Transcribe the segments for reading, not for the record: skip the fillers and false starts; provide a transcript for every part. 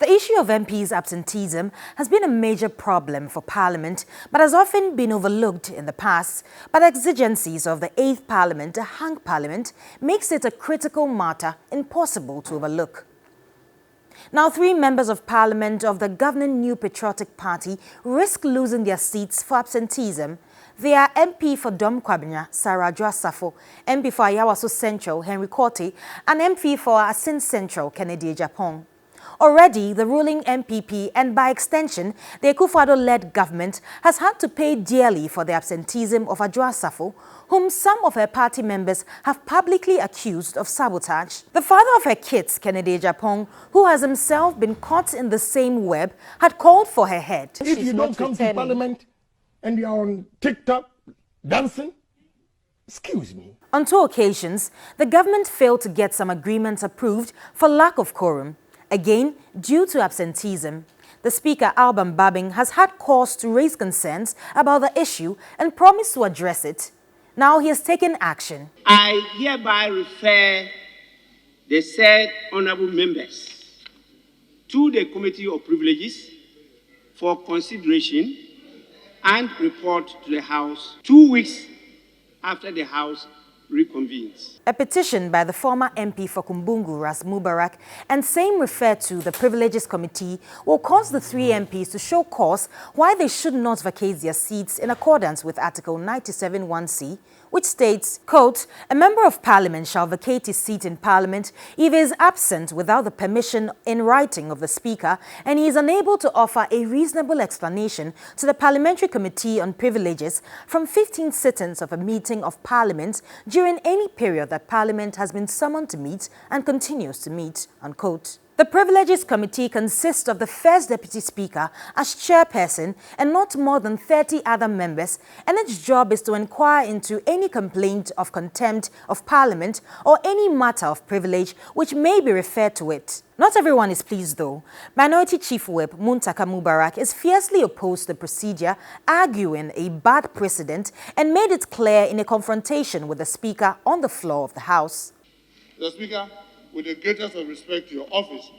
The issue of MPs' absenteeism has been a major problem for Parliament, but has often been overlooked in the past. But the exigencies of the 8th Parliament, the hung Parliament, makes it a critical matter impossible to overlook. Now, 3 members of Parliament of the governing New Patriotic Party risk losing their seats for absenteeism. They are MP for Dom Kwabena, Sarah Joasafo, MP for Ayawaso Central, Henry Korte, and MP for Asin Central, Kennedy Wedam. Already, the ruling MPP and by extension, the Akufo-Addo-led government has had to pay dearly for the absenteeism of Joasafo, whom some of her party members have publicly accused of sabotage. The father of her kids, Kennedy Wedam, who has himself been caught in the same web, had called for her head. If you don't come to Parliament and you are on TikTok dancing, excuse me. On 2 occasions, the government failed to get some agreements approved for lack of quorum. Again, due to absenteeism, the Speaker, Alban Babing, has had cause to raise concerns about the issue and promised to address it. Now he has taken action. I hereby refer the said honorable members to the Committee of Privileges for consideration and report to the House 2 weeks after the House reconvenes. A petition by the former MP for Kumbungu, Ras Mubarak, and same referred to the Privileges Committee will cause the 3 MPs to show cause why they should not vacate their seats in accordance with Article 97(1)(c), which states, quote, "A member of Parliament shall vacate his seat in Parliament if he is absent without the permission in writing of the Speaker and he is unable to offer a reasonable explanation to the Parliamentary Committee on Privileges from 15 sittings of a meeting of Parliament during any period that Parliament has been summoned to meet and continues to meet," unquote. The Privileges Committee consists of the First Deputy Speaker as chairperson and not more than 30 other members, and its job is to inquire into any complaint of contempt of Parliament or any matter of privilege which may be referred to it. Not everyone is pleased though. Minority Chief Whip Muntaka Mubarak is fiercely opposed to the procedure, arguing a bad precedent, and made it clear in a confrontation with the Speaker on the floor of the House. Mr. Speaker, with the greatest of respect to your office,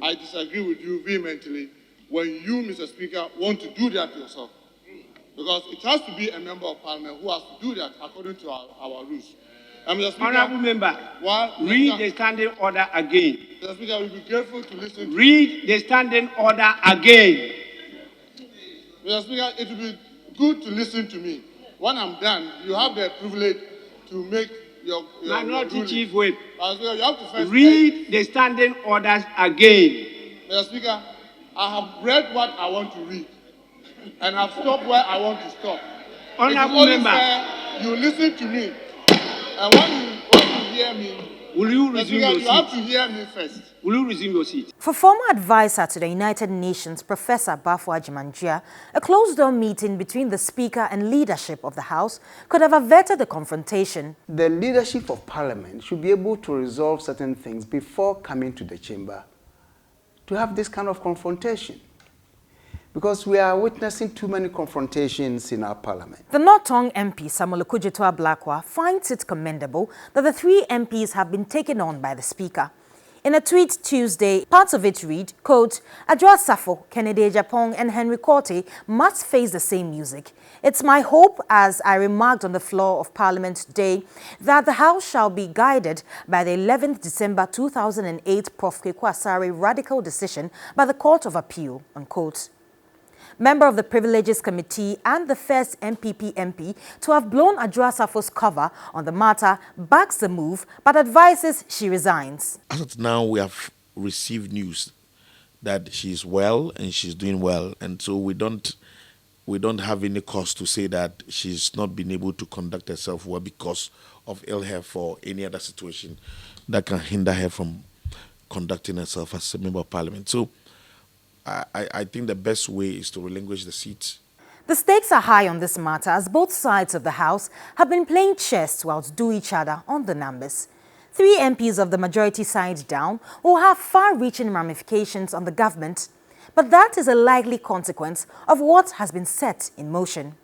I disagree with you vehemently when you, Mr. Speaker, want to do that yourself. Because it has to be a member of Parliament who has to do that according to our rules. And Mr. Speaker, Honorable member, read the standing order again. Mr. Speaker, I will be careful to listen to Read the standing order again. Mr. Speaker, it will be good to listen to me. When I'm done, you have the privilege to make your Minority Chief Whip, you have to first read the standing orders again. Mr. Speaker, I have read what I want to read, and I've stopped where I want to stop. Honorable member, fair, you listen to me, and when you hear me, will you resume your seat? You have to hear me first. Will you resume your seat? For former advisor to the United Nations, Professor Bafo Ajimanjia, a closed-door meeting between the Speaker and leadership of the House could have averted the confrontation. The leadership of Parliament should be able to resolve certain things before coming to the chamber to have this kind of confrontation, because we are witnessing too many confrontations in our Parliament. The North-Tong MP, Samuel Okudzeto-Ablakwa, finds it commendable that the 3 MPs have been taken on by the Speaker. In a tweet Tuesday, parts of it read, quote, "Joasafo, Kennedy Wedam, and Henry Korte must face the same music. It's my hope, as I remarked on the floor of Parliament today, that the House shall be guided by the 11th December 2008 Prof. Kweku Asare radical decision by the Court of Appeal," unquote. Member of the Privileges Committee and the first MPP MP to have blown Joasafo's cover on the matter backs the move, but advises she resigns. As of now, we have received news that she's well and she's doing well, and so we don't have any cause to say that she's not been able to conduct herself well because of ill health or any other situation that can hinder her from conducting herself as a member of Parliament. So I think the best way is to relinquish the seat. The stakes are high on this matter as both sides of the House have been playing chess to outdo each other on the numbers. 3 MPs of the majority side down will have far-reaching ramifications on the government, but that is a likely consequence of what has been set in motion.